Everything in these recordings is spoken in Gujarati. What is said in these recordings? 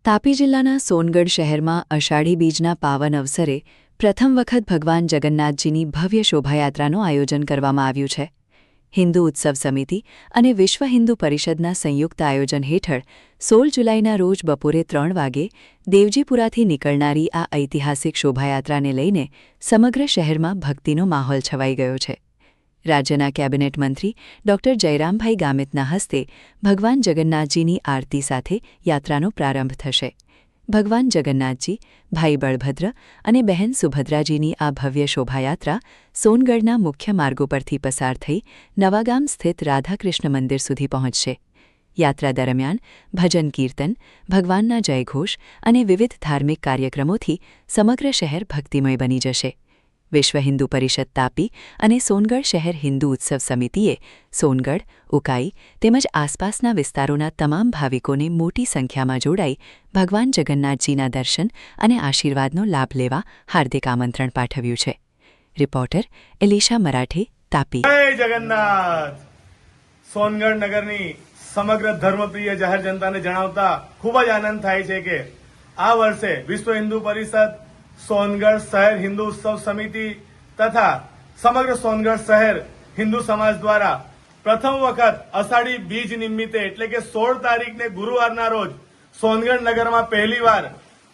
તાપી જિલ્લાના સોનગઢ શહેરમાં અષાઢી બીજના પાવન અવસરે પ્રથમ વખત ભગવાન જગન્નાથજીની ભવ્ય શોભાયાત્રાનું આયોજન કરવામાં આવ્યું છે. હિન્દુ ઉત્સવ સમિતિ અને વિશ્વ હિન્દુ પરિષદના સંયુક્ત આયોજન હેઠળ 16 જુલાઈના રોજ બપોરે 3 વાગે દેવજીપુરાથી નીકળનારી આ ઐતિહાસિક શોભાયાત્રાને લઈને સમગ્ર શહેરમાં ભક્તિનો માહોલ છવાઈ ગયો છે. રાજ્યના કેબિનેટ મંત્રી ડોક્ટર જયરામભાઈ ગામિતના હસ્તે ભગવાન જગન્નાથજીની આરતી સાથે યાત્રાનો પ્રારંભ થશે. ભગવાન જગન્નાથજી, ભાઈ બળભદ્ર અને બહેન સુભદ્રાજીની આ ભવ્ય શોભાયાત્રા સોનગઢના મુખ્ય માર્ગો પરથી પસાર થઈ નવાગામ સ્થિત રાધાકૃષ્ણ મંદિર સુધી પહોંચશે. યાત્રા દરમિયાન ભજન કીર્તન, ભગવાનના જયઘોષ અને વિવિધ ધાર્મિક કાર્યક્રમોથી સમગ્ર શહેર ભક્તિમય બની જશે. વિશ્વ હિન્દુ પરિષદ તાપી અને સોનગઢ શહેર હિન્દુ ઉત્સવ સમિતિએ સોનગઢ, ઉકાઈ તેમજ આસપાસના વિસ્તારોના તમામ ભાવિકોને મોટી સંખ્યામાં જોડાઈ ભગવાન જગન્નાથજીના દર્શન અને આશીર્વાદનો લાભ લેવા હાર્દિક આમંત્રણ પાઠવ્યું છે. રિપોર્ટર એલિશા મરાઠે, તાપી. જય જગન્નાથ. સોનગઢ નગરની સમગ્ર ધર્મપ્રિય જાહેર જનતાને જણાવતા ખૂબ જ આનંદ થાય છે કે આ વર્ષે વિશ્વ હિન્દુ પરિષદ, સોનગઢ શહેર હિન્દુ ઉત્સવ સમિતિ તથા સમગ્ર સોનગઢ શહેર હિન્દુ સમાજ દ્વારા પ્રથમ વખત અષાઢી બીજ નિમિત્તે એટલે કે 16 તારીખને ગુરુવારના રોજ સોનગઢ નગરમાં પહેલીવાર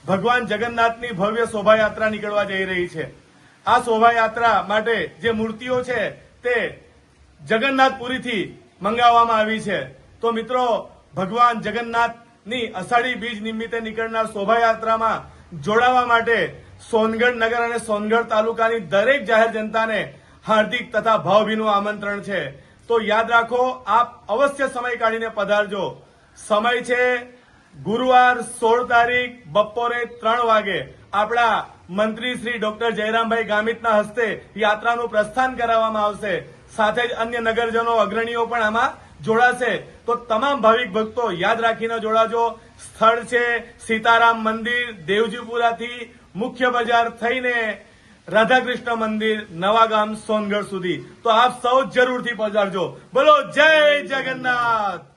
ભગવાન જગન્નાથની ભવ્ય શોભાયાત્રા નીકળવા જઈ રહી છે. આ શોભાયાત્રા માટે જે મૂર્તિઓ છે તે જગન્નાથપુરીથી મંગાવવામાં આવી છે. તો મિત્રો, ભગવાન જગન્નાથની અષાઢી બીજ નિમિત્તે નીકળનાર શોભાયાત્રામાં જોડાવા માટે સોનગઢ નગર અને સોનગઢ તાલુકાની દરેક જાહેર જનતાને હાર્દિક તથા ભાવભીનું આમંત્રણ છે. તો યાદ રાખો, આપ અવશ્ય સમય કાઢીને પધારજો. સમય છે ગુરુવાર 16 તારીખ બપોરે 3 વાગે આપણા મંત્રી શ્રી ડોક્ટર જયરામભાઈ ગામિતના હસ્તે યાત્રાનું પ્રસ્થાન કરાવવામાં આવશે. સાથે જ અન્ય નગરજનો, અગ્રણીઓ પણ આમાં જોડાશે. તો તમામ ભાવિક ભક્તો યાદ રાખીને જોડાજો. સ્થળ છે સીતારામ મંદિર, દેવજીપુરાથી મુખ્ય બજાર થઈને રાધાકૃષ્ણ મંદિર, નવાગામ, સોનગઢ સુધી. તો આપ સૌ જરૂરથી પધારજો. બોલો જય જગન્નાથ.